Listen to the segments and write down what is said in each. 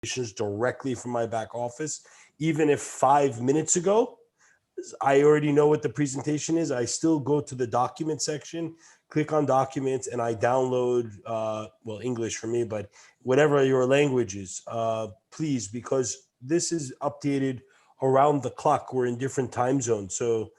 directly from my back office. Even if 5 minutes ago, I already know what the presentation is, I still go to the document section, click on documents, and I download, well, English for me, but whatever your language is, please, because this is updated around the clock. We're in different time zones. So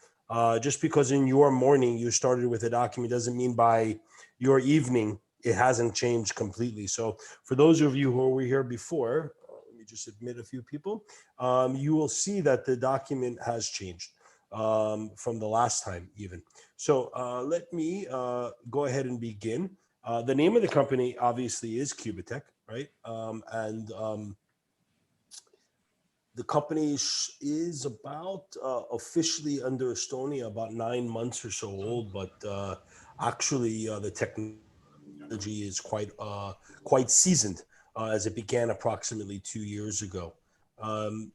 just because in your morning you started with a document doesn't mean by your evening it hasn't changed completely. So for those of you who were here before, let me just admit a few people, you will see that the document has changed from the last time even. So let me go ahead and begin. The name of the company obviously is QubitTech, right? The company is about officially under Estonia about 9 months or so old, but actually the technology is quite seasoned as it began approximately 2 years ago. Um,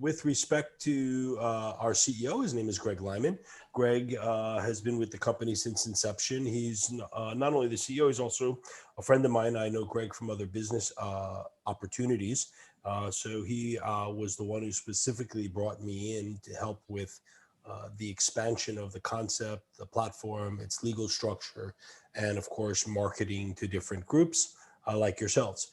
with respect to our CEO, his name is Greg Lyman. Greg has been with the company since inception. He's not only the CEO, he's also a friend of mine. I know Greg from other business opportunities. So he was the one who specifically brought me in to help with the expansion of the concept, the platform, its legal structure, and of course, marketing to different groups like yourselves.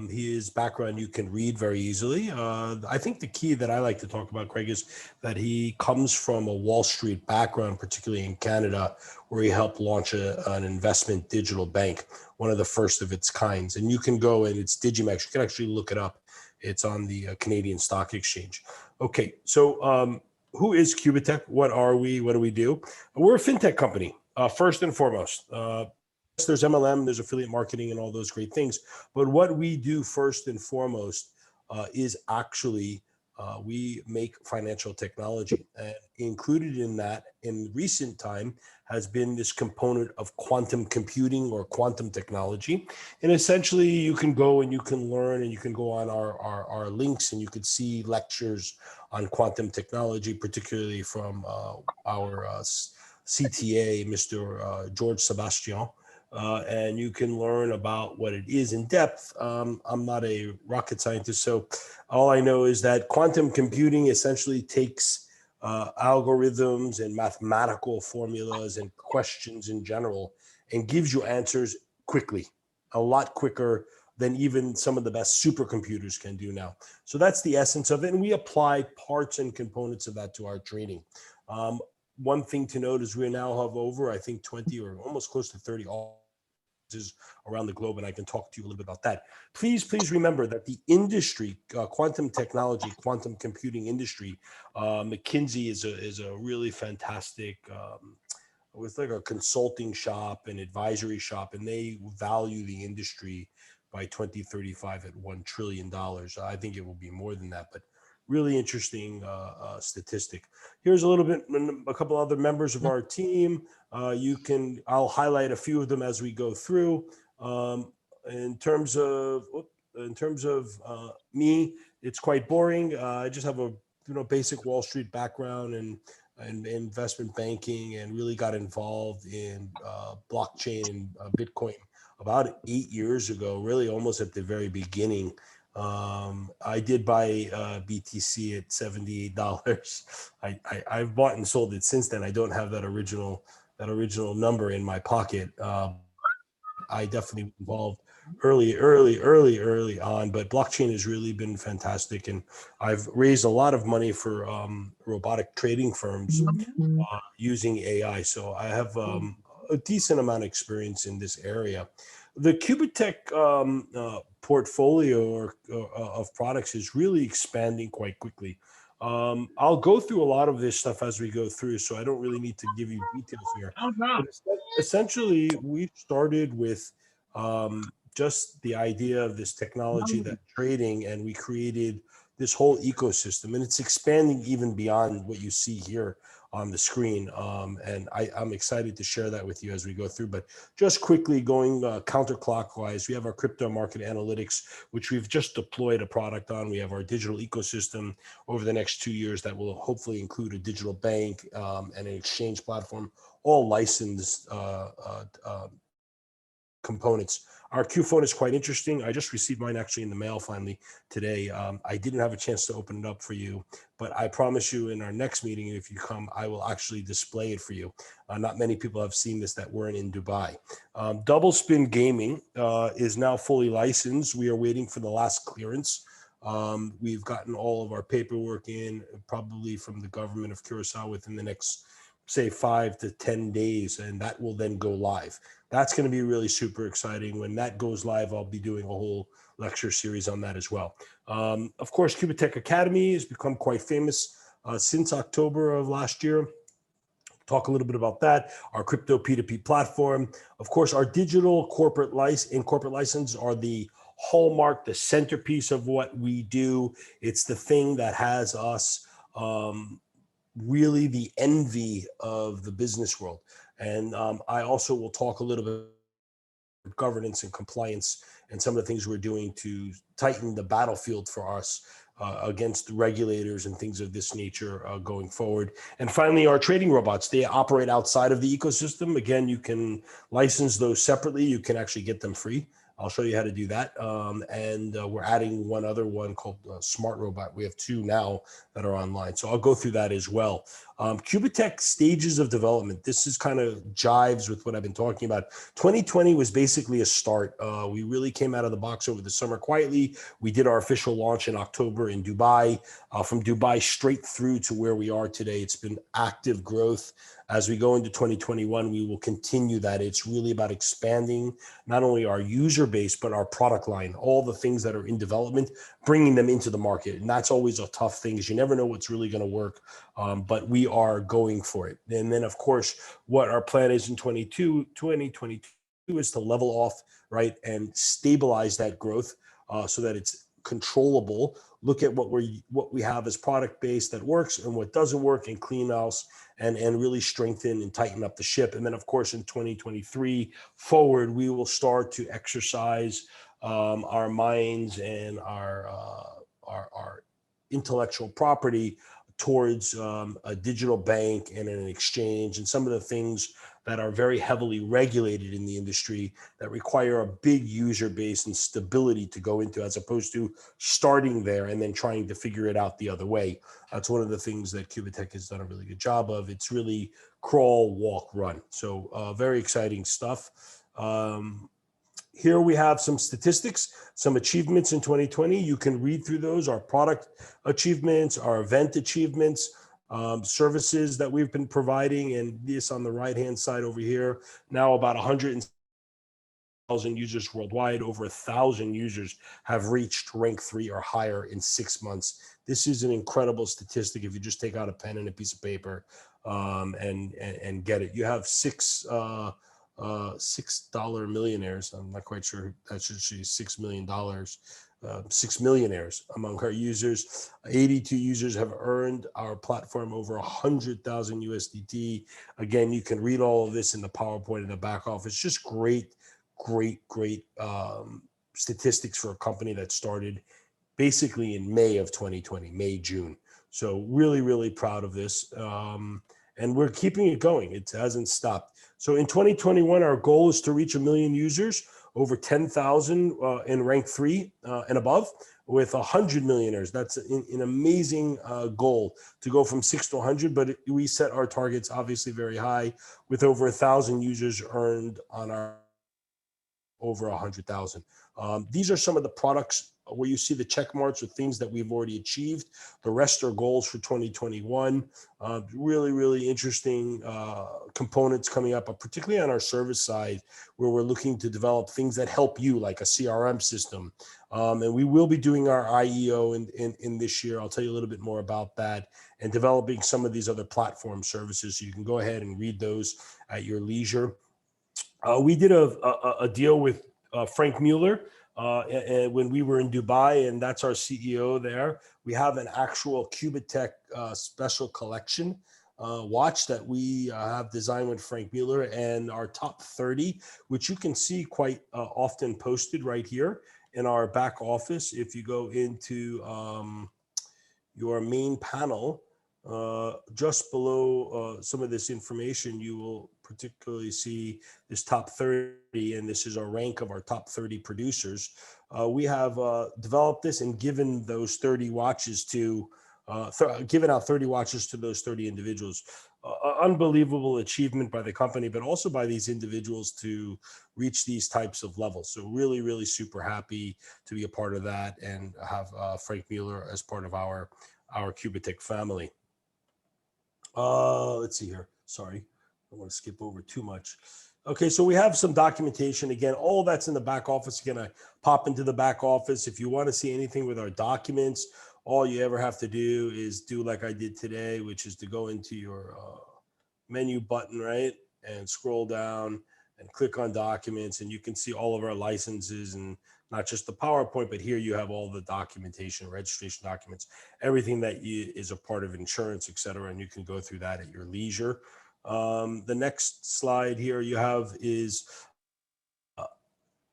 His background you can read very easily. I think the key that I like to talk about, Craig, is that he comes from a Wall Street background, particularly in Canada, where he helped launch an investment digital bank, one of the first of its kinds. And you can go and it's Digimex. You can actually look it up. It's on the Canadian Stock Exchange. Okay, so who is QubitTech? What are we? What do we do? We're a fintech company, first and foremost. There's MLM, there's affiliate marketing and all those great things. But what we do first and foremost is actually we make financial technology. And included in that in recent time has been this component of quantum computing or quantum technology. And essentially you can go and you can learn and you can go on our links and you could see lectures on quantum technology, particularly from our CTA, Mr. George Sebastian. And you can learn about what it is in depth. I'm not a rocket scientist, so all I know is that quantum computing essentially takes algorithms and mathematical formulas and questions in general and gives you answers quickly, a lot quicker than even some of the best supercomputers can do now. So that's the essence of it. And we apply parts and components of that to our trading. One thing to note is we now have over, I think, 20 or almost close to 30 around the globe, and I can talk to you a little bit about that. Please remember that the industry, quantum technology, quantum computing industry, McKinsey is a really fantastic, with like a consulting shop and advisory shop, and they value the industry by 2035 at $1 trillion. I think it will be more than that, but really interesting statistic. Here's a little bit, a couple other members of our team. I'll highlight a few of them as we go through. In terms of me, it's quite boring. I just have a basic Wall Street background and investment banking, and really got involved in blockchain and Bitcoin about 8 years ago, really almost at the very beginning. I did buy BTC at $78. I've bought and sold it since then. I don't have that original number in my pocket. I definitely involved early on, but blockchain has really been fantastic, and I've raised a lot of money for robotic trading firms using AI. So I have a decent amount of experience in this area. The QubitTech portfolio of products is really expanding quite quickly. I'll go through a lot of this stuff as we go through, so I don't really need to give you details here. But essentially, we started with just the idea of this technology, that trading, and we created this whole ecosystem, and it's expanding even beyond what you see here on the screen. And I'm excited to share that with you as we go through. But just quickly going counterclockwise, we have our crypto market analytics, which we've just deployed a product on. We have our digital ecosystem over the next 2 years that will hopefully include a digital bank and an exchange platform, all licensed components. Our Q phone is quite interesting. I just received mine actually in the mail finally today. I didn't have a chance to open it up for you, but I promise you in our next meeting, if you come, I will actually display it for you. Not many people have seen this that weren't in Dubai. Double Spin Gaming is now fully licensed. We are waiting for the last clearance. We've gotten all of our paperwork in, probably from the government of Curacao within the next, say, 5 to 10 days, and that will then go live. That's going to be really super exciting. When that goes live, I'll be doing a whole lecture series on that as well. Of course, QubitTech Academy has become quite famous since October of last year. Talk a little bit about that. Our crypto P2P platform. Of course, our digital corporate license are the hallmark, the centerpiece of what we do. It's the thing that has us really the envy of the business world. And I also will talk a little bit of governance and compliance and some of the things we're doing to tighten the battlefield for us against the regulators and things of this nature going forward. And finally, our trading robots, they operate outside of the ecosystem. Again, you can license those separately. You can actually get them free. I'll show you how to do that. And we're adding one other one called Smart Robot. We have 2 now that are online. So I'll go through that as well. QubitTech stages of development. This is kind of jives with what I've been talking about. 2020 was basically a start. We really came out of the box over the summer quietly. We did our official launch in October in Dubai. From Dubai straight through to where we are today, it's been active growth. As we go into 2021, we will continue that. It's really about expanding not only our user base, but our product line, all the things that are in development, bringing them into the market. And that's always a tough thing, because you never know what's really going to work, but we are going for it. And then, of course, what our plan is in 2022 is to level off, right, and stabilize that growth so that it's controllable. Look at what we have as product base that works and what doesn't work, and clean house and really strengthen and tighten up the ship. And then, of course, in 2023 forward, we will start to exercise our minds and our intellectual property towards a digital bank and an exchange, and some of the things that are very heavily regulated in the industry that require a big user base and stability to go into, as opposed to starting there and then trying to figure it out the other way. That's one of the things that QubitTech has done a really good job of. It's really crawl, walk, run. So very exciting stuff. Here we have some statistics, some achievements in 2020. You can read through those, our product achievements, our event achievements, services that we've been providing. And this on the right-hand side over here, now about 100,000 users worldwide. Over 1,000 users have reached rank 3 or higher in 6 months. This is an incredible statistic if you just take out a pen and a piece of paper and get it. You have $6 millionaires. I'm not quite sure. That's actually $6 million. 6 millionaires among our users. 82 users have earned our platform over 100,000 USDT. Again, you can read all of this in the PowerPoint in the back office. Just great statistics for a company that started basically in May of 2020, May, June. So really proud of this. And we're keeping it going. It hasn't stopped. So in 2021, our goal is to reach 1 million users, over 10,000 in rank 3 and above, with 100 millionaires. That's an amazing goal to go from 6 to 100, but we set our targets obviously very high, with over 1,000 users earned on our over 100,000. These are some of the products where you see the check marks with things that we've already achieved. The rest are goals for 2021. Really interesting components coming up, particularly on our service side, where we're looking to develop things that help you, like a CRM system. And we will be doing our IEO in this year. I'll tell you a little bit more about that, and developing some of these other platform services. So you can go ahead and read those at your leisure. We did a deal with Frank Mueller when we were in Dubai, and that's our CEO there. We have an actual QubitTech special collection watch that we have designed with Frank Mueller, and our top 30, which you can see quite often posted right here in our back office. If you go into your main panel, Just below some of this information, you will particularly see this top 30, and this is our rank of our top 30 producers. We have developed this and given those 30 watches to, given out 30 watches to those 30 individuals. Unbelievable achievement by the company, but also by these individuals to reach these types of levels. So really, really super happy to be a part of that and have Frank Mueller as part of our QubitTech family. Let's see here. Sorry, I don't want to skip over too much. Okay, so we have some documentation. Again, all that's in the back office. You're going to pop into the back office. If you want to see anything with our documents, all you ever have to do is do like I did today, which is to go into your menu button, right? And scroll down and click on documents, and you can see all of our licenses, and not just the PowerPoint, but here you have all the documentation, registration documents, everything that is a part of insurance, et cetera. And you can go through that at your leisure. The next slide here you have is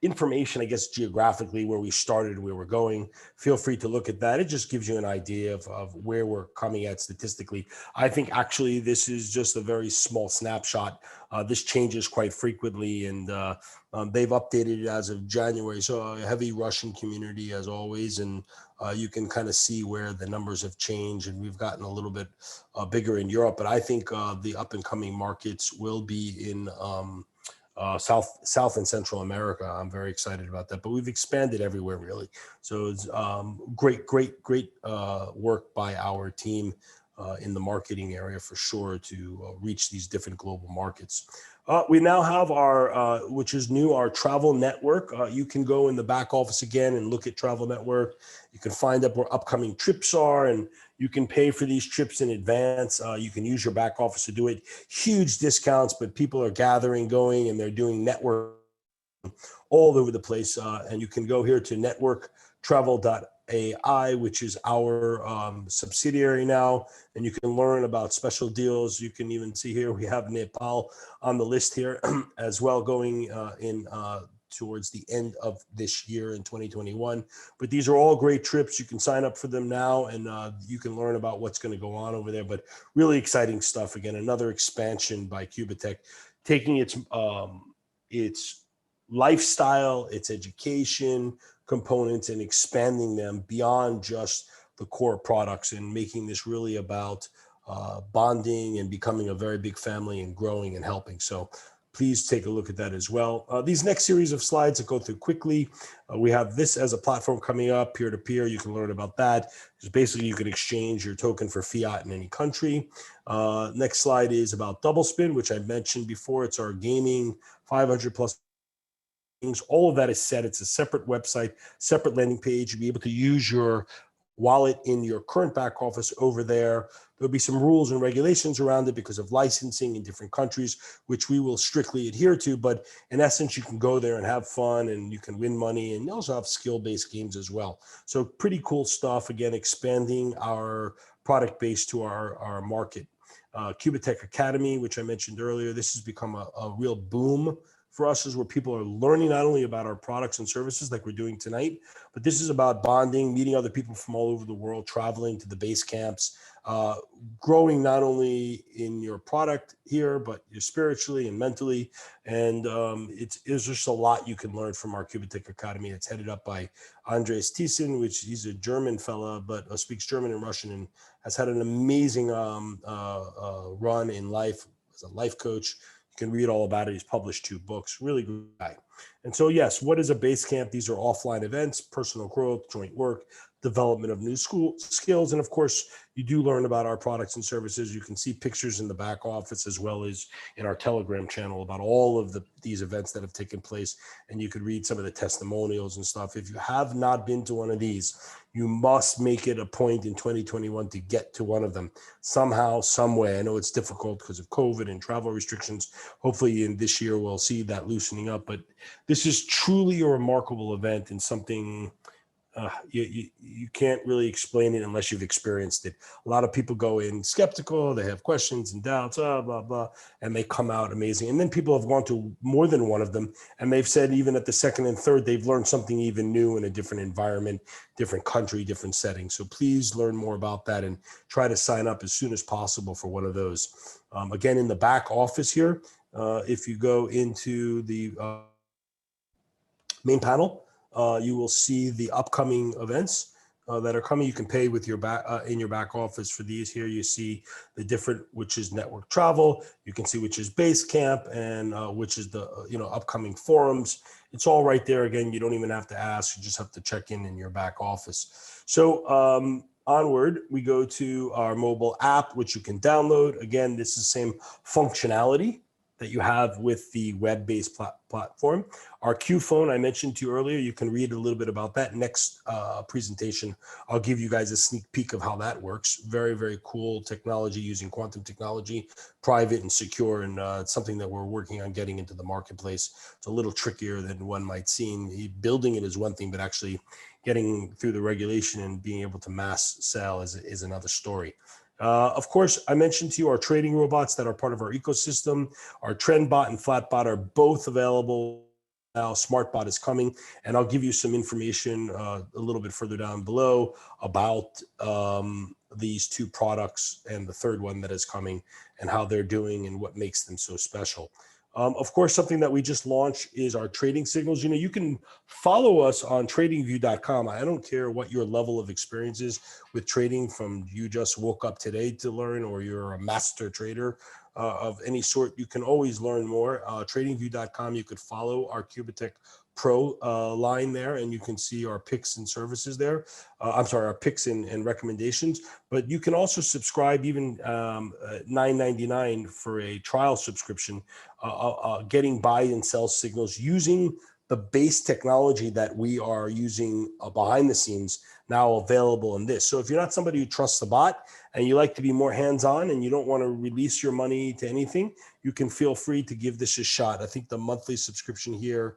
information, I guess, geographically, where we started, where we're going. Feel free to look at that. It just gives you an idea of where we're coming at statistically. I think actually this is just a very small snapshot. This changes quite frequently, and they've updated it as of January. So a heavy Russian community as always, and you can kind of see where the numbers have changed, and we've gotten a little bit bigger in Europe. But I think the up and coming markets will be in South and Central America. I'm very excited about that, but we've expanded everywhere really. So it's great work by our team in the marketing area for sure to reach these different global markets. We now have our, which is new, our travel network. You can go in the back office again and look at travel network. You can find out where upcoming trips are, and you can pay for these trips in advance. You can use your back office to do it. Huge discounts, but people are gathering, going, and they're doing network all over the place. And you can go here to networktravel.ai, which is our subsidiary now, and you can learn about special deals. You can even see here we have Nepal on the list here as well, going in towards the end of this year in 2021. But these are all great trips. You can sign up for them now, and you can learn about what's going to go on over there. But really exciting stuff. Again, another expansion by QubitTech, taking its lifestyle, its education components, and expanding them beyond just the core products, and making this really about bonding and becoming a very big family and growing and helping. So please take a look at that as well. These next series of slides that go through quickly, we have this as a platform coming up, peer-to-peer. You can learn about that. Just basically, you can exchange your token for fiat in any country. Next slide is about Double Spin, which I mentioned before. It's our gaming 500 plus. All of that is set. It's a separate website, separate landing page. You'll be able to use your wallet in your current back office over there. There'll be some rules and regulations around it because of licensing in different countries, which we will strictly adhere to. But in essence, you can go there and have fun, and you can win money, and you also have skill-based games as well. So pretty cool stuff. Again, expanding our product base to our market. QubitTech Academy, which I mentioned earlier, this has become a real boom for us, is where people are learning not only about our products and services like we're doing tonight, but this is about bonding, meeting other people from all over the world, traveling to the base camps, growing not only in your product here, but spiritually and mentally. And it's just a lot you can learn from our QubitTech Academy. It's headed up by Andres Thyssen, which he's a German fella, but speaks German and Russian, and has had an amazing run in life as a life coach. You can read all about it. He's published 2 books. Really good guy. And so, yes, what is a base camp? These are offline events, personal growth, joint work, development of new skills. And of course, you do learn about our products and services. You can see pictures in the back office as well as in our Telegram channel about all of these events that have taken place. And you could read some of the testimonials and stuff. If you have not been to one of these, you must make it a point in 2021 to get to one of them somehow, some way. I know it's difficult because of COVID and travel restrictions. Hopefully in this year, we'll see that loosening up. But this is truly a remarkable event, and something You can't really explain it unless you've experienced it. A lot of people go in skeptical, they have questions and doubts, blah, blah, and they come out amazing. And then people have gone to more than one of them, and they've said even at the second and third, they've learned something even new in a different environment, different country, different setting. So please learn more about that and try to sign up as soon as possible for one of those. Again, in the back office here, if you go into the main panel, you will see the upcoming events that are coming. You can pay with your back in your back office for these here. You see the different, which is network travel. You can see which is Basecamp and which is the upcoming forums. It's all right there. Again, you don't even have to ask. You just have to check in your back office. So onward, we go to our mobile app, which you can download. Again, this is the same functionality that you have with the web-based platform. Our Q phone, I mentioned to you earlier, you can read a little bit about that. Next presentation, I'll give you guys a sneak peek of how that works. Very, very cool technology using quantum technology, private and secure, and it's something that we're working on getting into the marketplace. It's a little trickier than one might seem. Building it is one thing, but actually getting through the regulation and being able to mass sell is another story. Of course, I mentioned to you our trading robots that are part of our ecosystem. Our TrendBot and FlatBot are both available now. SmartBot is coming, and I'll give you some information a little bit further down below about these two products and the third one that is coming and how they're doing and what makes them so special. Of course, something that we just launched is our trading signals. You can follow us on tradingview.com. I don't care what your level of experience is with trading, from you just woke up today to learn or you're a master trader of any sort. You can always learn more. Tradingview.com, you could follow our QubitTech Pro line there, and you can see our picks and services there. Our picks and recommendations. But you can also subscribe, even $9.99 for a trial subscription, getting buy and sell signals using the base technology that we are using behind the scenes, now available in this. So if you're not somebody who trusts the bot and you like to be more hands-on and you don't want to release your money to anything, you can feel free to give this a shot. I think the monthly subscription here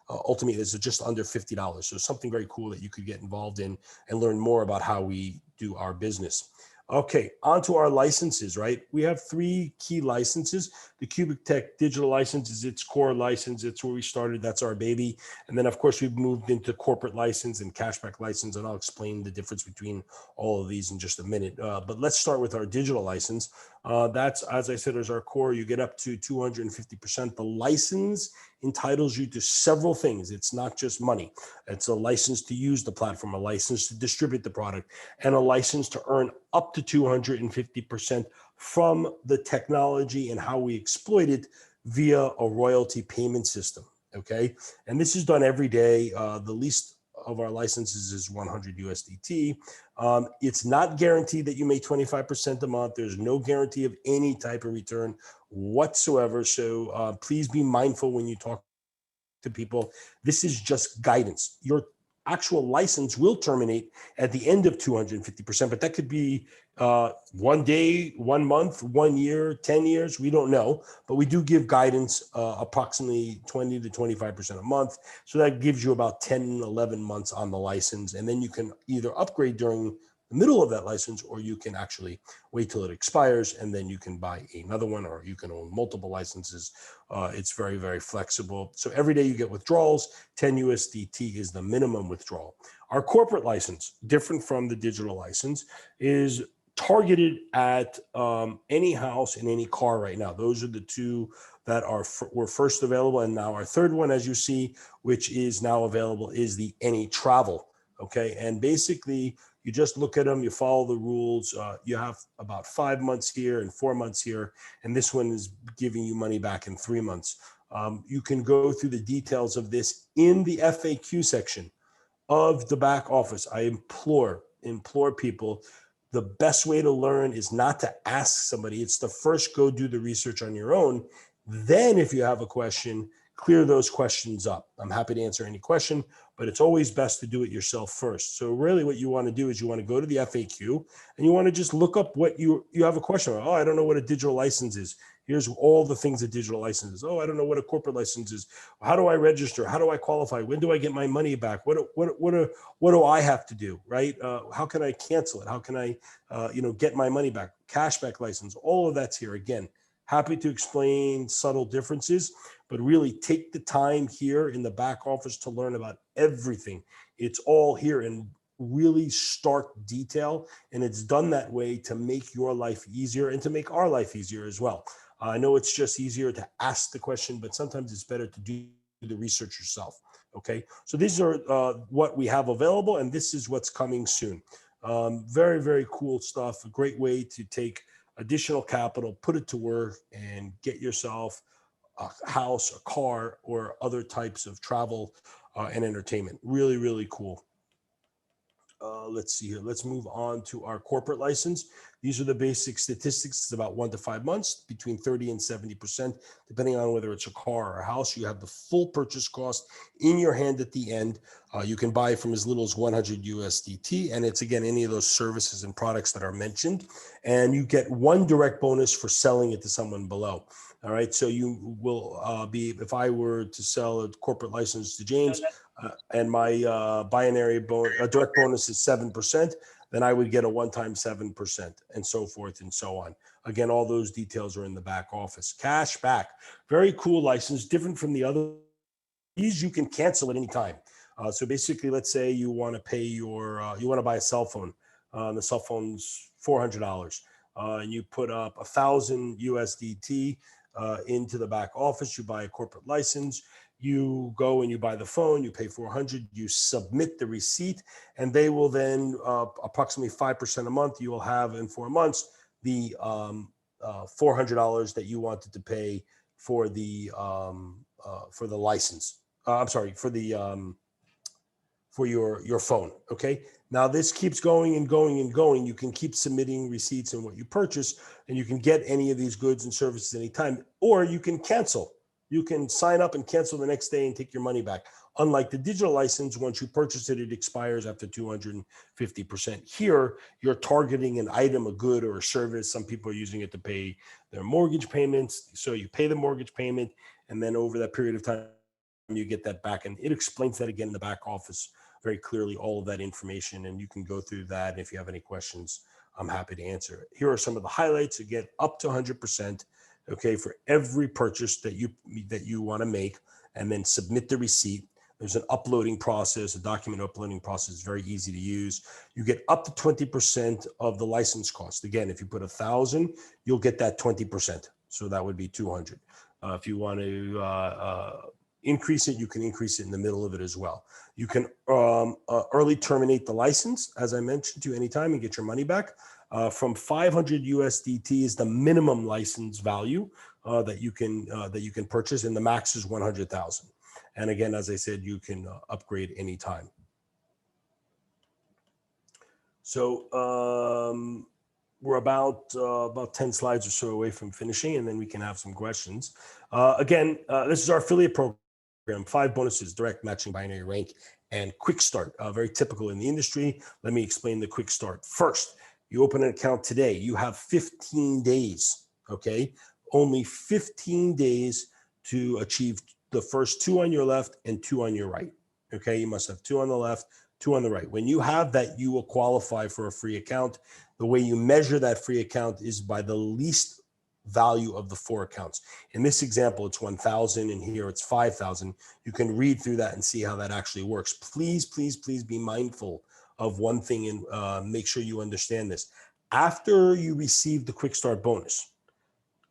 ultimately is just under $50. So something very cool that you could get involved in and learn more about how we do our business. Okay, on to our licenses, right? We have three key licenses. The QubitTech digital license is its core license. It's where we started. That's our baby. And then, of course, we've moved into corporate license and cashback license, and I'll explain the difference between all of these in just a minute. But let's start with our digital license. That's, as I said, is our core. You get up to 250%. The license entitles you to several things. It's not just money. It's a license to use the platform, a license to distribute the product, and a license to earn up to 250% from the technology and how we exploit it via a royalty payment system. Okay. And this is done every day. The least of our licenses is 100 USDT. It's not guaranteed that you make 25% a month. There's no guarantee of any type of return whatsoever. So please be mindful when you talk to people. This is just guidance. Your actual license will terminate at the end of 250%, but that could be 1 day, 1 month, 1 year, 10 years. We don't know, but we do give guidance approximately 20 to 25% a month. So that gives you about 10, 11 months on the license. And then you can either upgrade during the middle of that license, or you can actually wait till it expires and then you can buy another one, or you can own multiple licenses. It's very, very flexible. So every day you get withdrawals. 10 USDT is the minimum withdrawal. Our corporate license, different from the digital license, is targeted at any house and any car right now. Those are the two that were first available. And now our third one, as you see, which is now available, is the any travel. Okay. And basically, you just look at them, you follow the rules. You have about 5 months here and 4 months here. And this one is giving you money back in 3 months. You can go through the details of this in the FAQ section of the back office. I implore people, the best way to learn is not to ask somebody. It's to first go do the research on your own. Then if you have a question, clear those questions up. I'm happy to answer any question, but it's always best to do it yourself first. So really what you want to do is you want to go to the FAQ and you want to just look up what you have a question about. Oh, I don't know what a digital license is. Here's all the things that digital license is. Oh, I don't know what a corporate license is. How do I register? How do I qualify? When do I get my money back? What do I have to do, right? How can I cancel it? How can I, get my money back? Cashback license, all of that's here. Again, happy to explain subtle differences, but really take the time here in the back office to learn about everything. It's all here in really stark detail, and it's done that way to make your life easier and to make our life easier as well. I know it's just easier to ask the question, but sometimes it's better to do the research yourself. Okay, so these are what we have available, and this is what's coming soon. Very, very cool stuff. A great way to take additional capital, put it to work, and get yourself a house, a car, or other types of travel and entertainment. Really, really cool. Let's see here. Let's move on to our corporate license. These are the basic statistics. It's about 1 to 5 months, between 30 and 70%, depending on whether it's a car or a house. You have the full purchase cost in your hand at the end. You can buy from as little as 100 USDT. And it's, again, any of those services and products that are mentioned. And you get one direct bonus for selling it to someone below. All right. So you will be, if I were to sell a corporate license to James, and my direct bonus is 7%, then I would get a one-time 7% and so forth and so on. Again, all those details are in the back office. Cash back, very cool license, different from the other. These you can cancel at any time. So basically, let's say you want to pay you want to buy a cell phone. The cell phone's $400, and you put up 1,000 USDT into the back office. You buy a corporate license. You go and you buy the phone, you pay 400, you submit the receipt, and they will then approximately 5% a month, you will have in 4 months the $400 that you wanted to pay for the license. I'm sorry, for your phone. Okay. Now this keeps going and going and going. You can keep submitting receipts and what you purchase, and you can get any of these goods and services anytime, or you can cancel. You can sign up and cancel the next day and take your money back. Unlike the digital license, once you purchase it, it expires after 250%. Here, you're targeting an item, a good, or a service. Some people are using it to pay their mortgage payments. So you pay the mortgage payment, and then over that period of time, you get that back. And it explains that again in the back office very clearly, all of that information. And you can go through that. And if you have any questions, I'm happy to answer it. Here are some of the highlights. Again, up to 100%. Okay, for every purchase that you want to make, and then submit the receipt. There's an uploading process, a document uploading process, very easy to use. You get up to 20% of the license cost. Again, if you put 1,000, you'll get that 20%. So that would be 200. If you want to increase it, you can increase it in the middle of it as well. You can early terminate the license, as I mentioned to you, anytime, and get your money back. From 500 USDT is the minimum license value that you can purchase, and the max is 100,000. And again, as I said, you can upgrade anytime. So we're about 10 slides or so away from finishing, and then we can have some questions. Again, this is our affiliate program. 5 bonuses: direct matching, binary rank, and quick start. Very typical in the industry. Let me explain the quick start. First, you open an account today. You have 15 days, okay? Only 15 days to achieve the first 2 on your left and 2 on your right, okay? You must have 2 on the left, 2 on the right. When you have that, you will qualify for a free account. The way you measure that free account is by the least value of the 4 accounts. In this example, it's 1,000, and here it's 5,000. You can read through that and see how that actually works. Please, please, please be mindful of one thing, and make sure you understand this. After you receive the quick start bonus,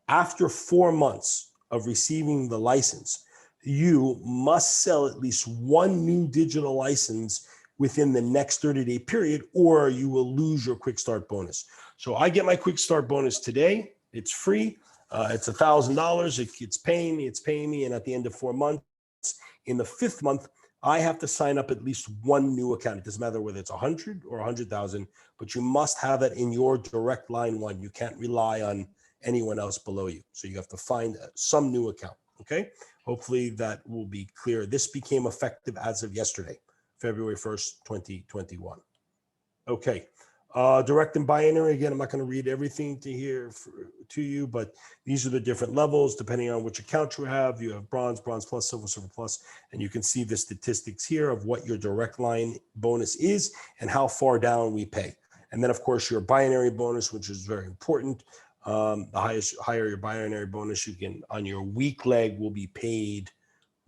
after 4 months of receiving the license, you must sell at least 1 new digital license within the next 30-day period, or you will lose your quick start bonus. So I get my quick start bonus today. It's free. It's $1,000. It's paying me. And at the end of 4 months, in the 5th month, I have to sign up at least 1 new account. It doesn't matter whether it's 100 or 100,000, but you must have that in your direct line one. You can't rely on anyone else below you. So you have to find some new account. Okay. Hopefully that will be clear. This became effective as of yesterday, February 1st, 2021. Okay. Direct and binary, again, I'm not going to read everything to you, but these are the different levels depending on which account you have. You have bronze, bronze plus, silver, silver plus, and you can see the statistics here of what your direct line bonus is and how far down we pay. And then, of course, your binary bonus, which is very important. The higher your binary bonus, you can, on your weak leg, will be paid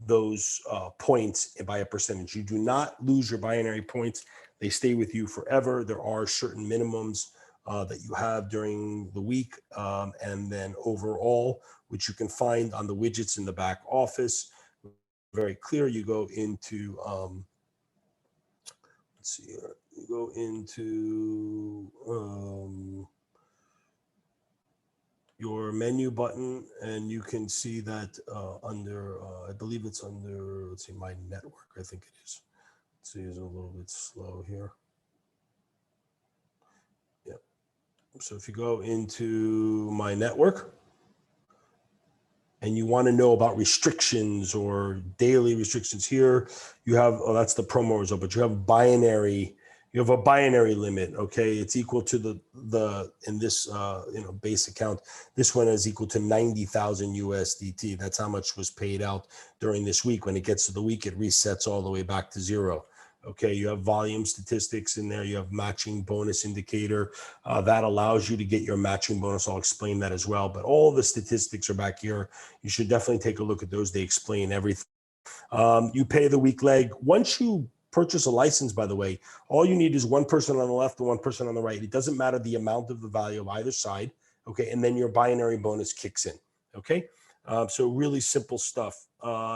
those points by a percentage. You do not lose your binary points. They stay with you forever. There are certain minimums that you have during the week, and then overall, which you can find on the widgets in the back office. Very clear. You go into, let's see here. You go into your menu button, and you can see that under, I believe it's under, let's see, my network, I think it is. Let's see, it's a little bit slow here. Yep. So if you go into my network and you want to know about restrictions or daily restrictions here, you have, oh, that's the promo result, but you have binary. You have a binary limit, okay? It's equal to the in this base account. This one is equal to 90,000 USDT. That's how much was paid out during this week. When it gets to the week, it resets all the way back to zero. Okay, you have volume statistics in there. You have matching bonus indicator that allows you to get your matching bonus. I'll explain that as well. But all the statistics are back here. You should definitely take a look at those. They explain everything. You pay the weak leg. Once you purchase a license, by the way, all you need is one person on the left and one person on the right. It doesn't matter the amount of the value of either side. Okay, and then your binary bonus kicks in. Okay, so really simple stuff.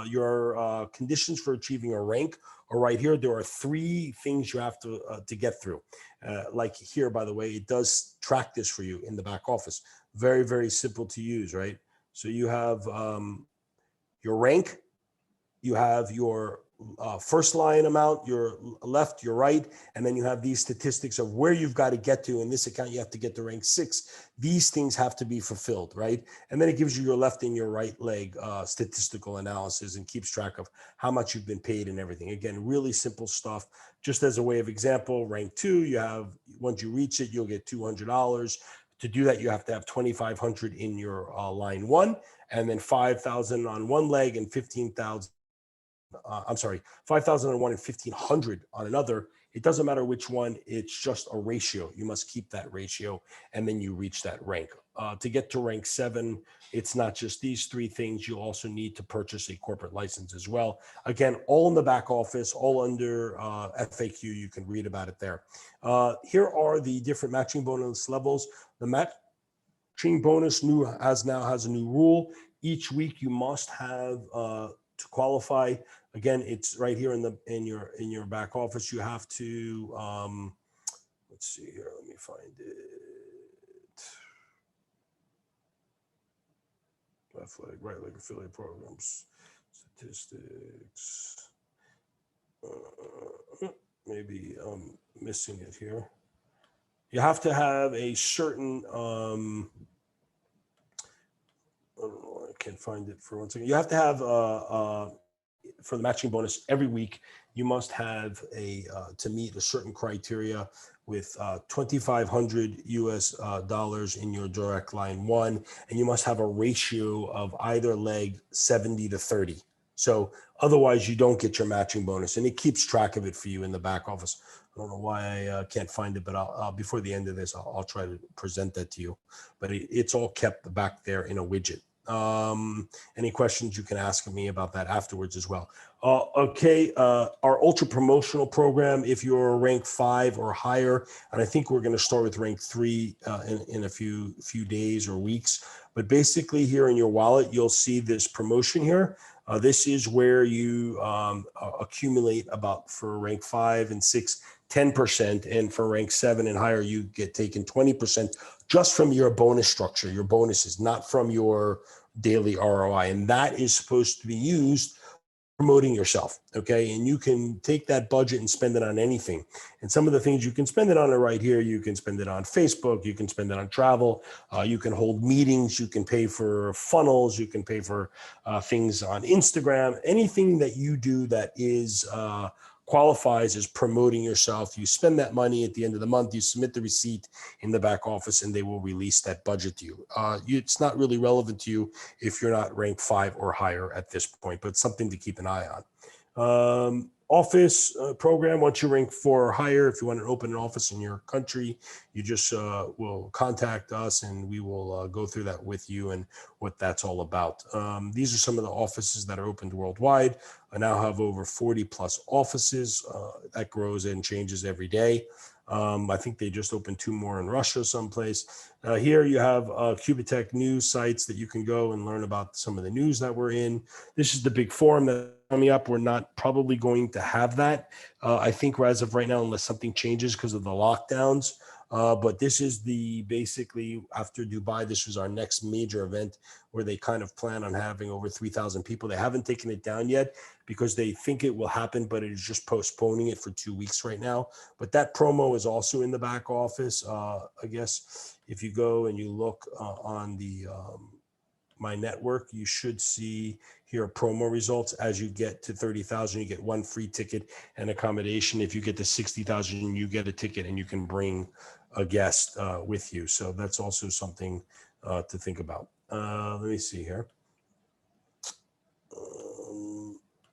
Your conditions for achieving a rank are right here. There are 3 things you have to get through. Like here, by the way, it does track this for you in the back office. Very, very simple to use, right? So you have your rank, you have your first line amount, your left, your right, and then you have these statistics of where you've got to get to. In this account, you have to get to rank 6. These things have to be fulfilled, right? And then it gives you your left and your right leg statistical analysis and keeps track of how much you've been paid and everything. Again, really simple stuff. Just as a way of example, rank 2, you have, once you reach it, you'll get $200. To do that, you have to have 2,500 in your line 1, and then 5,000 on one leg and 15,000. 5,001 and 1,500 on another. It doesn't matter which one. It's just a ratio. You must keep that ratio, and then you reach that rank. To get to rank 7, it's not just these 3 things. You also need to purchase a corporate license as well. Again, all in the back office, all under FAQ. You can read about it there. Here are the different matching bonus levels. The matching bonus now has a new rule. Each week you must have to qualify. Again, it's right here in your back office. You have to let's see here. Let me find it. Athletic, right leg affiliate programs, statistics. Maybe I'm missing it here. You have to have a certain I don't know, I can't find it for 1 second. You have to have for the matching bonus every week, you must have to meet a certain criteria with 2,500 US dollars in your direct line 1, and you must have a ratio of either leg 70 to 30. So otherwise you don't get your matching bonus, and it keeps track of it for you in the back office. I don't know why I can't find it, but I'll before the end of this, I'll try to present that to you. But it's all kept back there in a widget. Any questions you can ask me about that afterwards as well. Okay, our ultra promotional program, if you're rank 5 or higher, and I think we're going to start with rank 3 in a few days or weeks. But basically here in your wallet, you'll see this promotion here. This is where you accumulate about, for rank 5 and 6, 10%, and for rank 7 and higher, you get taken 20% just from your bonus structure, your bonuses, not from your daily ROI. And that is supposed to be used promoting yourself, okay? And you can take that budget and spend it on anything. And some of the things you can spend it on are right here. You can spend it on Facebook, you can spend it on travel, you can hold meetings, you can pay for funnels, you can pay for things on Instagram, anything that you do that is qualifies as promoting yourself. You spend that money at the end of the month, you submit the receipt in the back office, and they will release that budget to you. It's not really relevant to you if you're not ranked 5 or higher at this point, but it's something to keep an eye on. Office program, once you rank 4 or higher, if you want to open an office in your country, you just will contact us and we will go through that with you and what that's all about. These are some of the offices that are opened worldwide. I now have over 40 plus offices. That grows and changes every day. I think they just opened 2 more in Russia someplace. Here you have QubitTech news sites that you can go and learn about some of the news that we're in. This is the big forum that's coming up. We're not probably going to have that, I think, as of right now, unless something changes because of the lockdowns. But this is basically after Dubai, this was our next major event where they kind of plan on having over 3,000 people. They haven't taken it down yet because they think it will happen, but it is just postponing it for 2 weeks right now. But that promo is also in the back office. I guess if you go and you look on the my network, you should see here promo results. As you get to 30,000, you get 1 free ticket and accommodation. If you get to 60,000, you get a ticket and you can bring a guest with you. So that's also something to think about. Let me see here.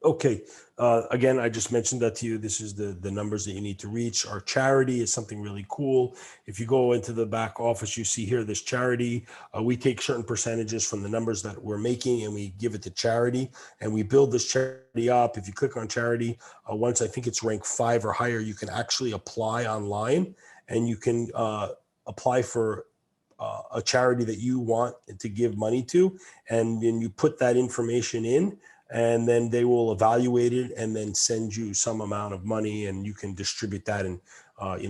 Okay. Again, I just mentioned that to you. This is the numbers that you need to reach. Our charity is something really cool. If you go into the back office, you see here this charity. We take certain percentages from the numbers that we're making and we give it to charity, and we build this charity up. If you click on charity, once I think it's ranked 5 or higher, you can actually apply online and you can apply for a charity that you want to give money to, and then you put that information in, and then they will evaluate it and then send you some amount of money, and you can distribute that and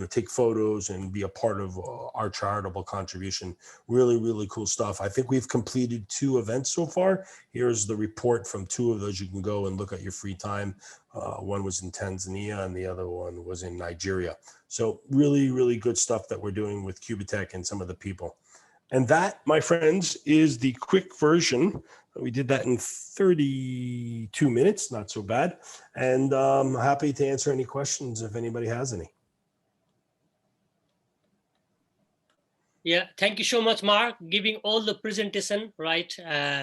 take photos and be a part of our charitable contribution. Really, really cool stuff. I think we've completed 2 events so far. Here's the report from 2 of those. You can go and look at your free time. One was in Tanzania and the other one was in Nigeria. So really, really good stuff that we're doing with QubitTech and some of the people. And that, my friends, is the quick version. We did that in 32 minutes, not so bad. And I'm happy to answer any questions if anybody has any. Yeah, thank you so much, Mark, giving all the presentation, right?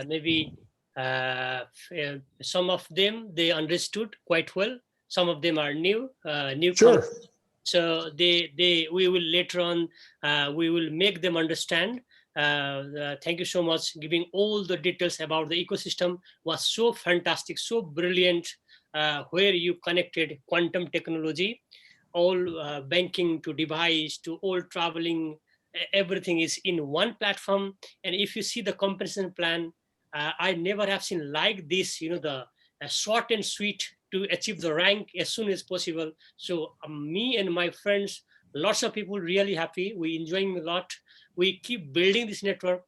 Maybe some of them, they understood quite well. Some of them are new. Sure. So we will later on, we will make them understand. Thank you so much. Giving all the details about the ecosystem was so fantastic, so brilliant, where you connected quantum technology, all banking to device to all traveling, everything is in one platform. And if you see the comparison plan, I never have seen like this, the short and sweet to achieve the rank as soon as possible. So me and my friends, lots of people really happy. We enjoying a lot. We keep building this network.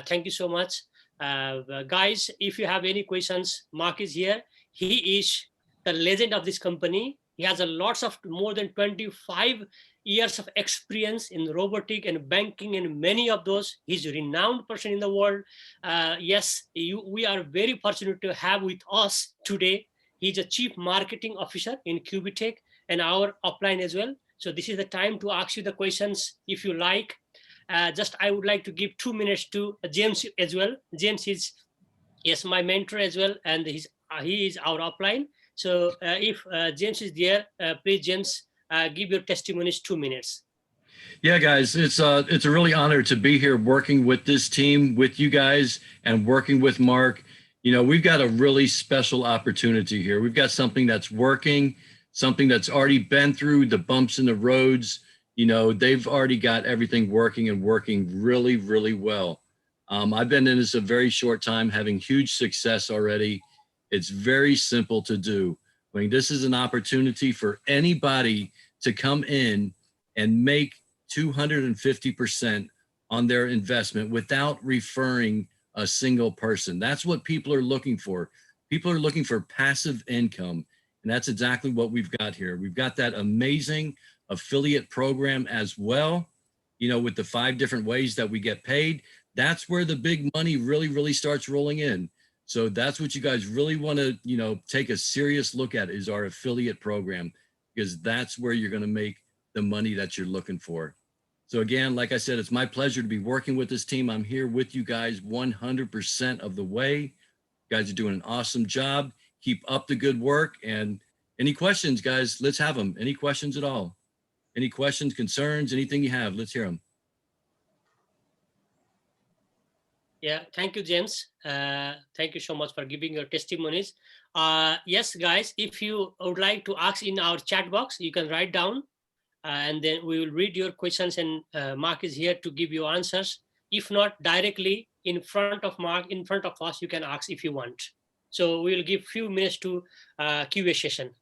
Thank you so much. Guys, if you have any questions, Mark is here. He is the legend of this company. He has a lots of more than 25 years of experience in robotic and banking and many of those. He's a renowned person in the world. Yes, we are very fortunate to have with us today. He's a chief marketing officer in QubitTech and our upline as well. So this is the time to ask you the questions if you like. Just I would like to give 2 minutes to James as well. James is my mentor as well, and he is our upline. So if James is there, please James, give your testimonies 2 minutes. Yeah, guys, it's a really honor to be here working with this team, with you guys, and working with Mark. We've got a really special opportunity here. We've got something that's working, something that's already been through the bumps in the roads. They've already got everything working and working really, really well. I've been in this a very short time, having huge success already. It's very simple to do. This is an opportunity for anybody to come in and make 250% on their investment without referring a single person. That's what people are looking for. People are looking for passive income, and that's exactly what we've got here. We've got that amazing affiliate program as well, with the 5 different ways that we get paid. That's where the big money really, really starts rolling in. So that's what you guys really want to, take a serious look at is our affiliate program, because that's where you're going to make the money that you're looking for. So again, like I said, it's my pleasure to be working with this team. I'm here with you guys 100% of the way. You guys are doing an awesome job. Keep up the good work. And any questions, guys, let's have them. Any questions at all? Any questions, concerns, anything you have, let's hear them. Yeah, thank you, James. Thank you so much for giving your testimonies. Yes, guys, if you would like to ask in our chat box, you can write down and then we will read your questions, and Mark is here to give you answers. If not directly in front of Mark, in front of us, you can ask if you want. So we will give few minutes to QA session.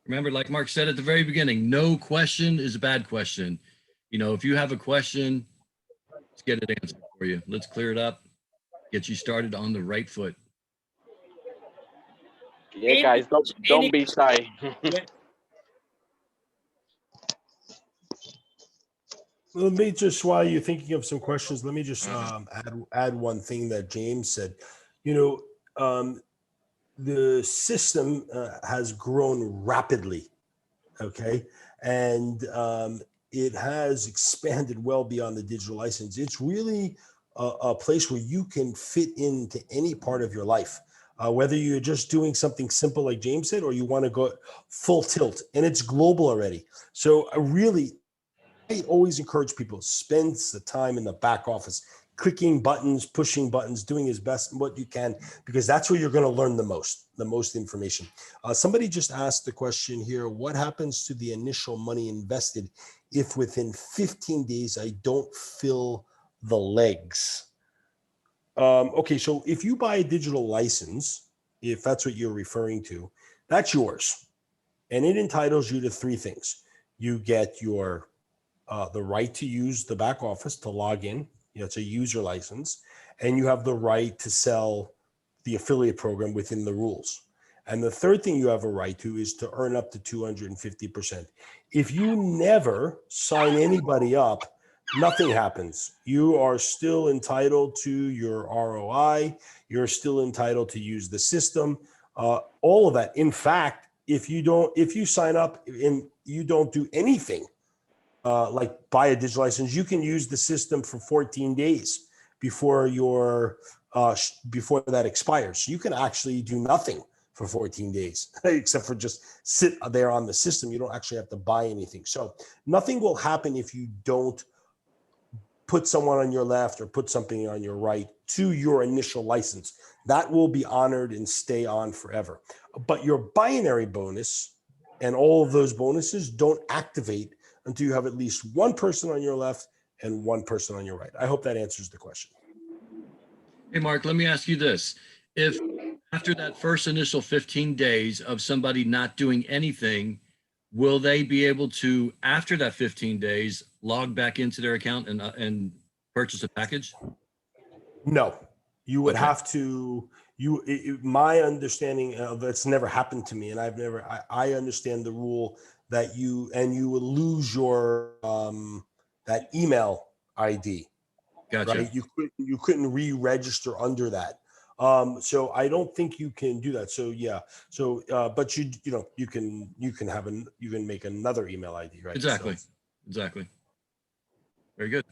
Remember, like Mark said at the very beginning, no question is a bad question. If you have a question, let's get it answered for you. Let's clear it up, get you started on the right foot. Yeah, guys, don't be shy. Yeah. Let me just, while you're thinking of some questions, let me just add one thing that James said. The system has grown rapidly, okay? And it has expanded well beyond the digital license. It's really a place where you can fit into any part of your life, whether you're just doing something simple like James said, or you want to go full tilt, and it's global already. So I always encourage people, spend the time in the back office, clicking buttons, pushing buttons, doing his best what you can, because that's where you're going to learn the most information. Somebody just asked the question here, what happens to the initial money invested if within 15 days I don't fill the legs? Okay, so if you buy a digital license, if that's what you're referring to, that's yours. And it entitles you to three things. You get your the right to use the back office to log in. It's a user license, and you have the right to sell the affiliate program within the rules. And the third thing you have a right to is to earn up to 250%. If you never sign anybody up, nothing happens. You are still entitled to your ROI. You're still entitled to use the system, all of that. In fact, if you sign up and you don't do anything, like buy a digital license, you can use the system for 14 days before before that expires. You can actually do nothing for 14 days, except for just sit there on the system. You don't actually have to buy anything. So nothing will happen if you don't put someone on your left or put something on your right to your initial license. That will be honored and stay on forever. But your binary bonus and all of those bonuses don't activate until you have at least one person on your left and one person on your right. I hope that answers the question. Hey, Mark, let me ask you this. If after that first initial 15 days of somebody not doing anything, will they be able to, after that 15 days, log back into their account and purchase a package? No, you would Okay. have to, my understanding of that's never happened to me. And I understand the rule that you would lose your, that email ID, Gotcha. right? You couldn't re-register under that. So I don't think you can do that. So yeah. So, but you can make another email ID, right? Exactly. So, Exactly. Very good.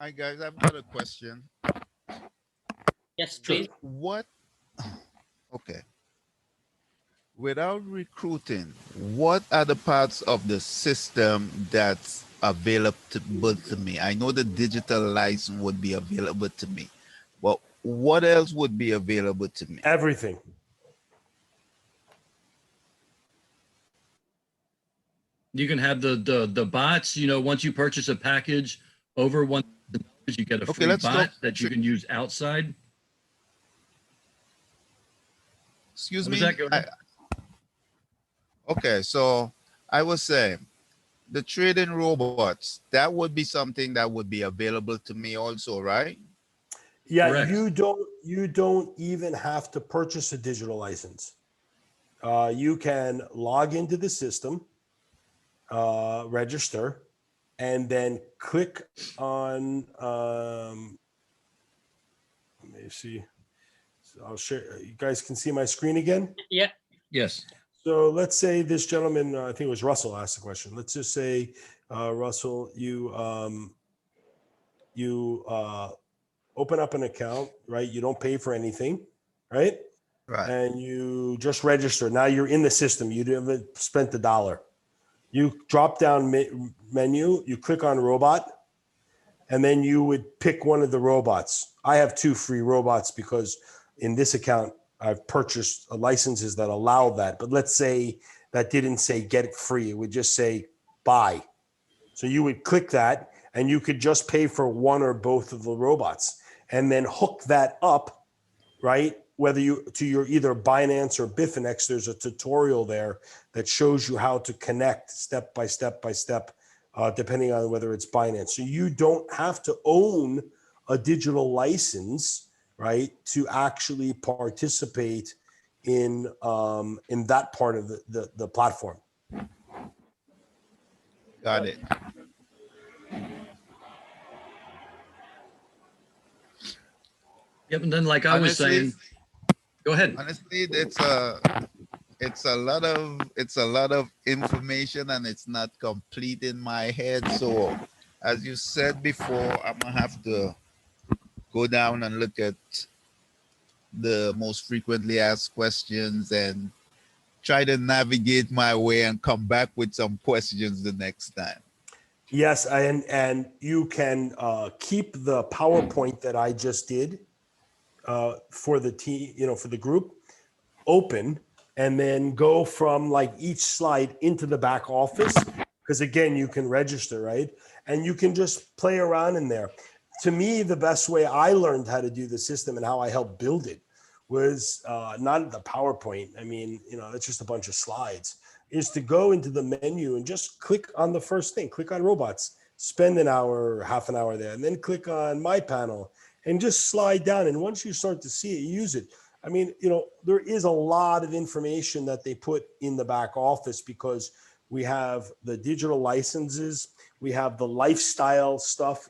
Hi guys, I've got a question. Yes, Sure. please. Okay. Without recruiting, what are the parts of the system that's available to me? I know the digital license would be available to me, but what else would be available to me? everything. You can have the bots, once you purchase a package over $1,000, you get a Okay, free let's bot talk. that you can use outside. Excuse What was me. that? Go ahead. Okay, so I was saying the trading robots, that would be something that would be available to me also, right? Yeah, Correct. you don't even have to purchase a digital license. You can log into the system, register, and then click on. Let me see. So I'll share. You guys can see my screen again. Yeah. Yes. So let's say this gentleman, I think it was Russell, asked the question. Let's just say, Russell, you open up an account, right? You don't pay for anything, right? Right. And you just register. Now you're in the system. You haven't spent $1. You drop down menu, you click on robot, and then you would pick one of the robots. I have 2 free robots because in this account, I've purchased licenses that allow that. But let's say that didn't say get it free. It would just say buy. So you would click that and you could just pay for one or both of the robots and then hook that up, right? Whether you to your either Binance or Bitfinex, there's a tutorial there that shows you how to connect step by step by step, depending on whether it's Binance. So you don't have to own a digital license, right, to actually participate in that part of the platform. Got it. Yep. And then, like I was saying, go ahead. Honestly, it's a lot of information and it's not complete in my head. So as you said before, I'm gonna have to go down and look at the most frequently asked questions and try to navigate my way and come back with some questions the next time. Yes, and you can keep the PowerPoint that I just did for the team, for the group, open, and then go from like each slide into the back office, because again, you can register, right? And you can just play around in there. To me, the best way I learned how to do the system and how I helped build it was not the PowerPoint. I mean, it's just a bunch of slides. Is to go into the menu and just click on the first thing, click on robots, spend an hour or half an hour there, and then click on my panel and just slide down. And once you start to see it, use it. I mean, there is a lot of information that they put in the back office because we have the digital licenses, we have the lifestyle stuff,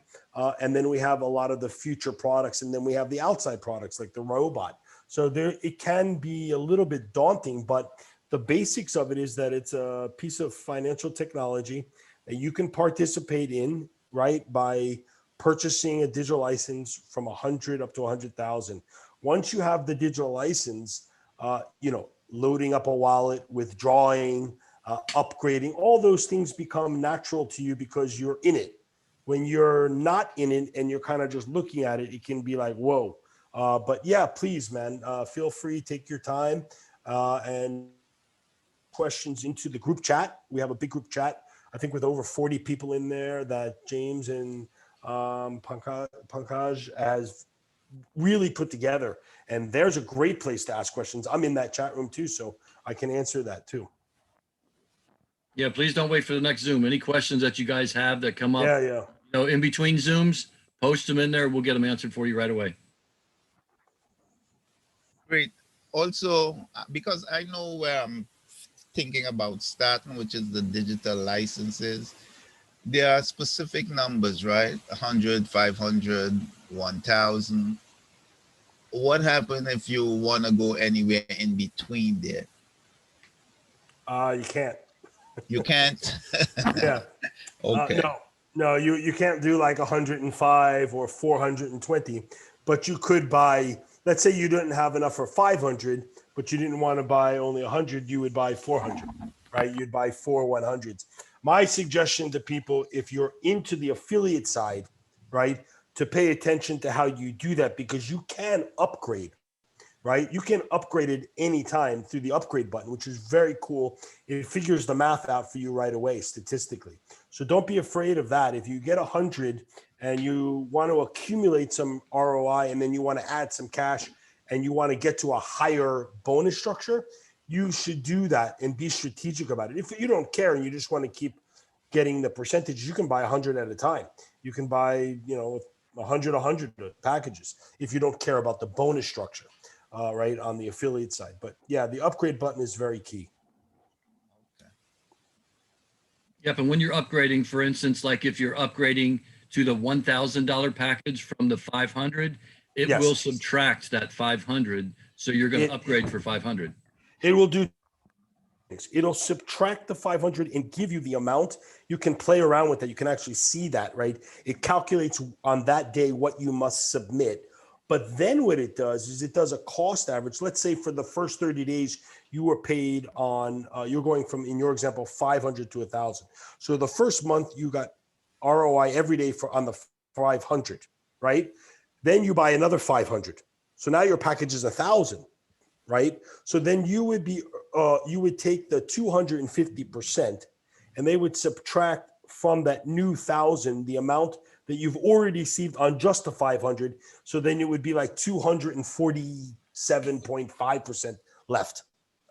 and then we have a lot of the future products, and then we have the outside products like the robot. So it can be a little bit daunting, but the basics of it is that it's a piece of financial technology that you can participate in, right, by purchasing a digital license from 100 up to 100,000. Once you have the digital license, loading up a wallet, withdrawing, upgrading, all those things become natural to you because you're in it. When you're not in it and you're kind of just looking at it, it can be like, whoa. But yeah, please, man, feel free, take your time and questions into the group chat. We have a big group chat, I think with over 40 people in there that James and Pankaj has really put together. And there's a great place to ask questions. I'm in that chat room too, so I can answer that too. Yeah, please don't wait for the next Zoom. Any questions that you guys have that come up, Yeah. In between Zooms, post them in there. We'll get them answered for you right away. Great. Also, because I know where I'm thinking about starting, which is the digital licenses, there are specific numbers, right? 100, 500, 1,000. What happens if you want to go anywhere in between there? You can't. You can't? Yeah. Okay. No, you can't do like 105 or 420, but you could buy, let's say you didn't have enough for 500, but you didn't want to buy only 100, you would buy 400, right? You'd buy 4 100s. My suggestion to people, if you're into the affiliate side, right, to pay attention to how you do that, because you can upgrade, right? You can upgrade it anytime through the upgrade button, which is very cool. It figures the math out for you right away statistically. So don't be afraid of that. If you get 100 and you want to accumulate some ROI and then you want to add some cash and you want to get to a higher bonus structure, you should do that and be strategic about it. If you don't care and you just want to keep getting the percentage, you can buy 100 at a time. You can buy, 100 packages if you don't care about the bonus structure, right, on the affiliate side. But yeah, the upgrade button is very key. Yep, and when you're upgrading, for instance, like if you're upgrading to the $1,000 package from the 500, it Yes. will subtract that 500, so you're going to upgrade for 500. It will do things. It'll subtract the 500 and give you the amount. You can play around with that. You can actually see that, right? It calculates on that day what you must submit. But then what it does is it does a cost average. Let's say for the first 30 days, you were paid on, you're going from, in your example, 500 to 1,000. So the first month you got ROI every day for on the 500, right? Then you buy another 500. So now your package is 1,000, right? So then you would be, you would take the 250% and they would subtract from that new 1,000 the amount that you've already received on just the 500. So then it would be like 247.5% left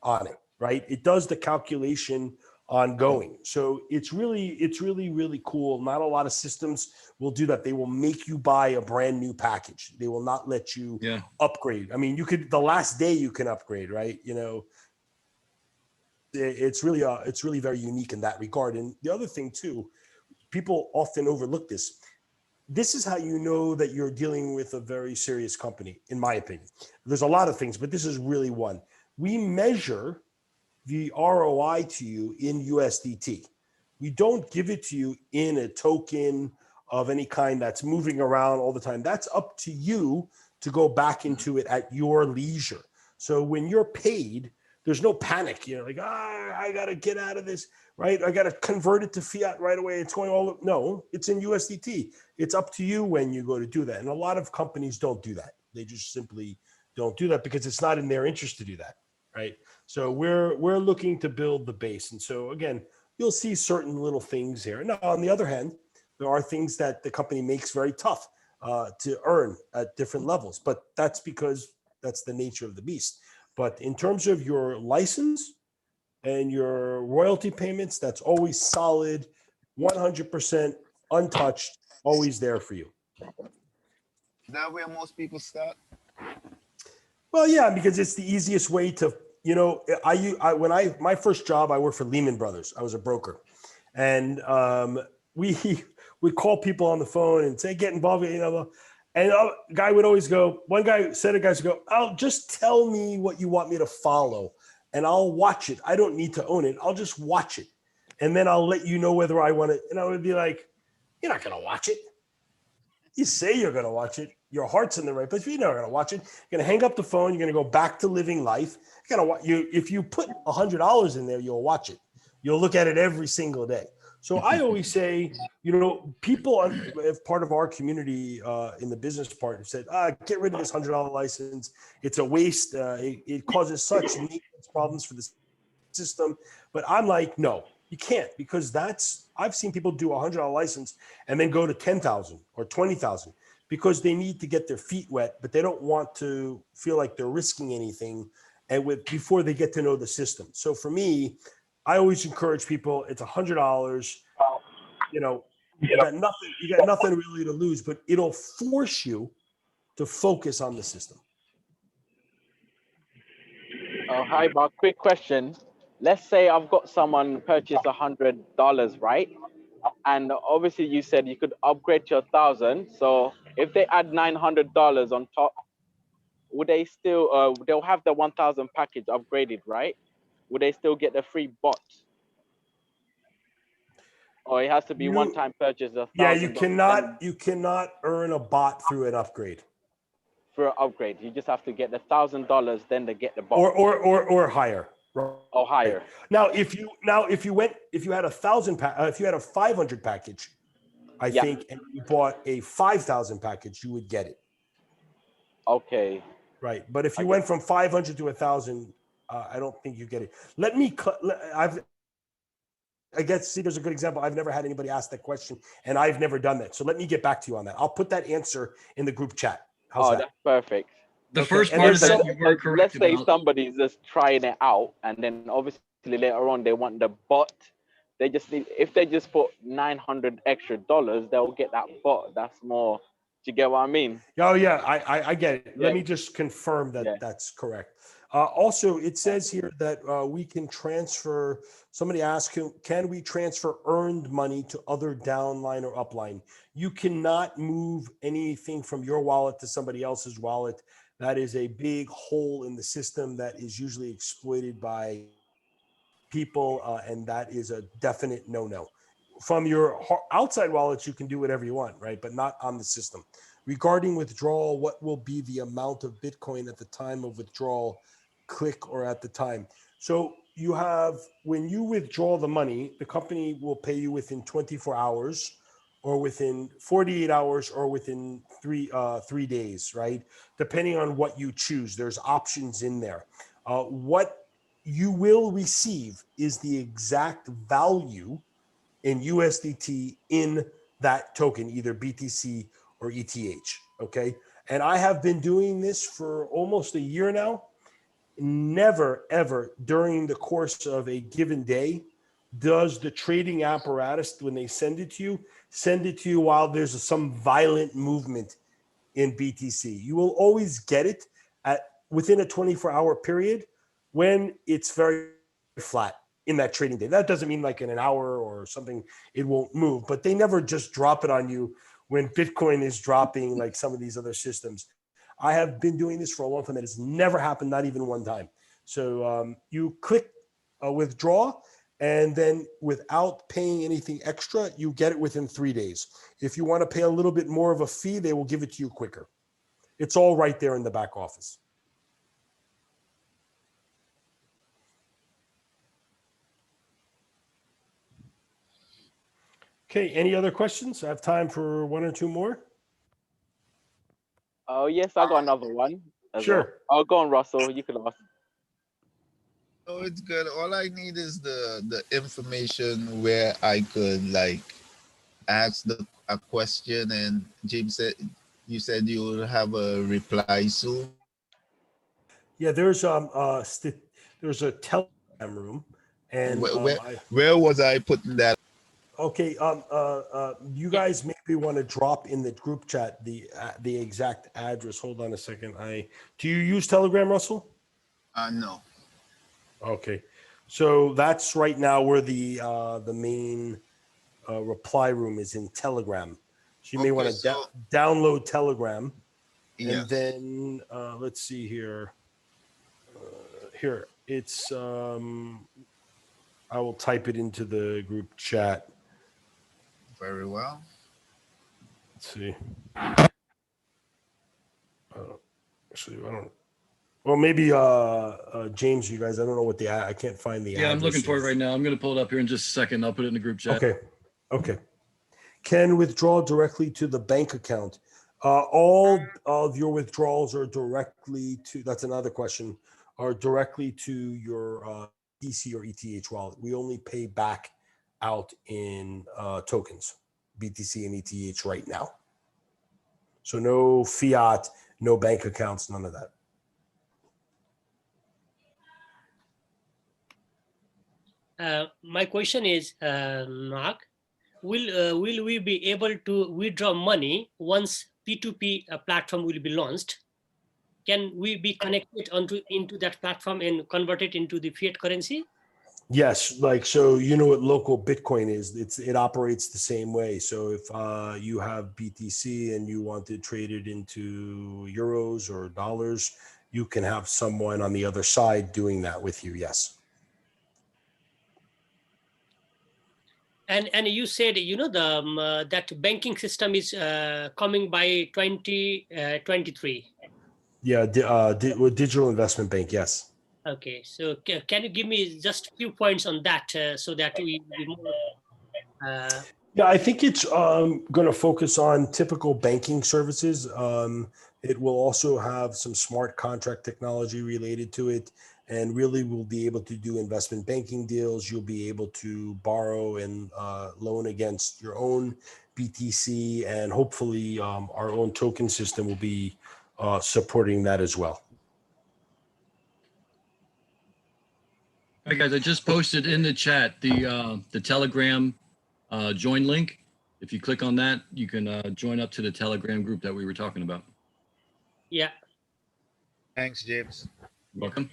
on it, right? It does the calculation ongoing. So it's really cool. Not a lot of systems will do that. They will make you buy a brand new package. They will not let you upgrade. I mean, you could, the last day you can upgrade, right? You know, it's really very unique in that regard. And the other thing too, people often overlook this. This is how you know that you're dealing with a very serious company, in my opinion. There's a lot of things, but this is really one. We measure the ROI to you in USDT. We don't give it to you in a token of any kind that's moving around all the time. That's up to you to go back into it at your leisure. So when you're paid, there's no panic. You know, like, I got to get out of this, right? I got to convert it to fiat right away. It's going all, no, it's in USDT. It's up to you when you go to do that. And a lot of companies don't do that. They just simply don't do that because it's not in their interest to do that, right? So we're looking to build the base. And so again, you'll see certain little things here. Now, on the other hand, there are things that the company makes very tough to earn at different levels, but that's because that's the nature of the beast. But in terms of your license and your royalty payments, that's always solid, 100% untouched, always there for you. Is that where most people start? Well, yeah, because it's the easiest way to, you know, my first job, I worked for Lehman Brothers. I was a broker, and we would call people on the phone and say, get involved, you know, and a guy would always go, one guy said, a guy would go, "I'll just tell me what you want me to follow and I'll watch it. I don't need to own it. I'll just watch it. And then I'll let you know whether I want it." And I would be like, "You're not going to watch it. You say you're going to watch it. Your heart's in the right place. But you're not going to watch it. You're going to hang up the phone. You're going to go back to living life. You're going to watch you. If you put $100 in there, you'll watch it. You'll look at it every single day." So I always say, you know, people as part of our community in the business part have said, get rid of this $100 license. It's a waste. It causes such maintenance problems for the system. But I'm like, no, you can't, because I've seen people do a $100 license and then go to 10,000 or 20,000 because they need to get their feet wet, but they don't want to feel like they're risking anything before they get to know the system. So for me, I always encourage people, it's $100, you know, you got nothing really to lose, but it'll force you to focus on the system. Oh, hi, Mark. Quick question. Let's say I've got someone purchase $100, right? And obviously you said you could upgrade to 1,000. So if they add $900 on top, would they still, they'll have the 1,000 package upgraded, right? Would they still get the free bot? Or it has to be one-time purchase of $1,000? Yeah, you cannot earn a bot through an upgrade. For an upgrade, you just have to get the $1,000, then they get the bot. Or higher. Right. Or higher. Now, if you had a 500 package, I think, and you bought a 5,000 package, you would get it. Okay. Right, but if you went from 500 to 1,000, I don't think you get it. I guess, see, there's a good example. I've never had anybody ask that question, and I've never done that. So let me get back to you on that. I'll put that answer in the group chat. How's that? That's perfect. The first part of that, you were correct. Let's say somebody's just trying it out, and then obviously later on they want the bot. They just need, if they just put $900 extra, they'll get that bot. That's more Do you get what I mean? Oh yeah, I get it. Yeah. Let me just confirm that Yeah. that's correct. Also, it says here that we can transfer. Somebody asked, can we transfer earned money to other downline or upline? You cannot move anything from your wallet to somebody else's wallet. That is a big hole in the system that is usually exploited by people, and that is a definite no-no. From your outside wallets, you can do whatever you want, right? But not on the system. Regarding withdrawal, what will be the amount of Bitcoin at the time of withdrawal? Click or at the time. So you have, when you withdraw the money, the company will pay you within 24 hours or within 48 hours or within 3 days, right? Depending on what you choose. There's options in there. What you will receive is the exact value in USDT in that token, either BTC or ETH. Okay. And I have been doing this for almost a year now. Never, ever during the course of a given day does the trading apparatus, when they send it to you while there's some violent movement in BTC. You will always get it at within a 24-hour period when it's very flat in that trading day. That doesn't mean like in an hour or something it won't move, but they never just drop it on you when Bitcoin is dropping like some of these other systems. I have been doing this for a long time. It has never happened, not even one time. So you click withdraw, and then without paying anything extra, you get it within 3 days. If you want to pay a little bit more of a fee, they will give it to you quicker. It's all right there in the back office. Okay, any other questions? I have time for one or two more. Oh, yes, I got another one. Sure. Well. Oh, go on, Russell. You can ask. Oh, it's good. All I need is the information where I could like ask a question, and James said you said you will have a reply soon. Yeah, there's a Telegram room, and where was I putting that? okay, you guys maybe want to drop in the group chat the exact address. Hold on a second. Do you use Telegram, Russell? No. Okay, so that's right now where the main reply room is in Telegram. So you may want to download Telegram, and then let's see here. Here it's I will type it into the group chat. Very well. Let's see. Actually, I don't. Well, maybe James, you guys. I don't know what I can't find the. Yeah, I'm looking for it right now. I'm going to pull it up here in just a second. I'll put it in the group chat. Okay. Can withdraw directly to the bank account. All of your withdrawals are directly to. That's another question. Are directly to your BTC or ETH wallet. We only pay back out in tokens, BTC and ETH right now. So no fiat, no bank accounts, none of that. My question is, Mark, will we be able to withdraw money once P2P platform will be launched? Can we be connected into that platform and convert it into the fiat currency? Yes, like so you know what local Bitcoin is. It operates the same way. So if you have BTC and you want to trade it into euros or dollars, you can have someone on the other side doing that with you. Yes. And you said that banking system is coming by 2023. Yeah, digital investment bank. Yes. Okay, so can you give me just a few points on that so that we be more? Yeah, I think it's going to focus on typical banking services. It will also have some smart contract technology related to it, and really will be able to do investment banking deals. You'll be able to borrow and loan against your own BTC, and hopefully our own token system will be supporting that as well. All right, guys, I just posted in the chat the Telegram join link. If you click on that, you can join up to the Telegram group that we were talking about. Yeah. Thanks, James. Welcome.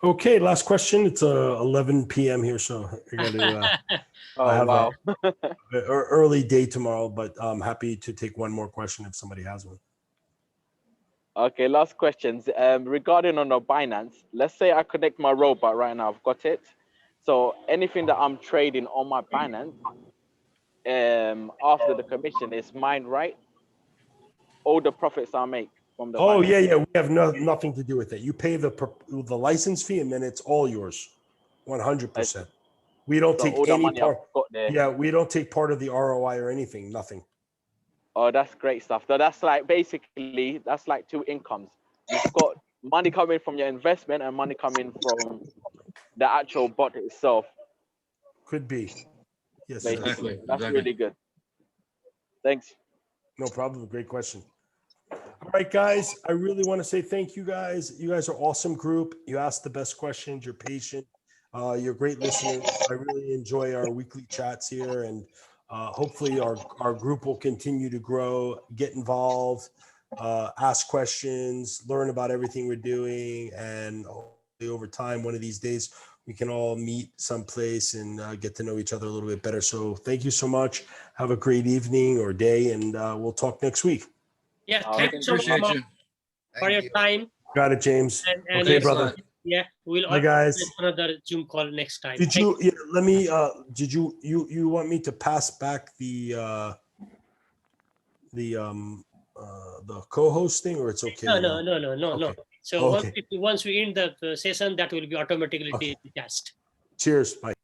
Okay, last question. It's 11 p.m. here, so I got to. Oh, I have wow. a early day tomorrow, but I'm happy to take one more question if somebody has one. Okay, last questions. Regarding on the Binance, let's say I connect my robot right now, I've got it. So anything that I'm trading on my Binance, after the commission is mine, right? All the profits I make from the Oh Binance. yeah. We have nothing to do with it. You pay the license fee, and then it's all yours, 100%. We don't So take all the any money I've part. got there. Yeah, we don't take part of the ROI or anything. Nothing. Oh, that's great stuff. So that's like basically that's like two incomes. You've got money coming from your investment and money coming from the actual bot itself. Could be. Yes, sir. Basically, Exactly. that's Exactly. really good. Thanks. No problem. Great question. All right, guys. I really want to say thank you guys. You guys are awesome group. You asked the best questions. You're patient. You're great listeners. I really enjoy our weekly chats here, and hopefully our group will continue to grow, get involved, ask questions, learn about everything we're doing, and hopefully over time, one of these days, we can all meet someplace and get to know each other a little bit better. So thank you so much. Have a great evening or day, and we'll talk next week. Yeah. Oh, Thank you so much Appreciate Mark, you. for your time. Got it, James. And Okay, yes, brother. yeah, we'll Bye, guys. organize another Zoom call next time. Did Thank you? Yeah, let me. Did you want me to pass back the co-hosting, or it's okay? No. Okay. So Okay. once we end the session, that will be automatically detached. Cheers. Bye.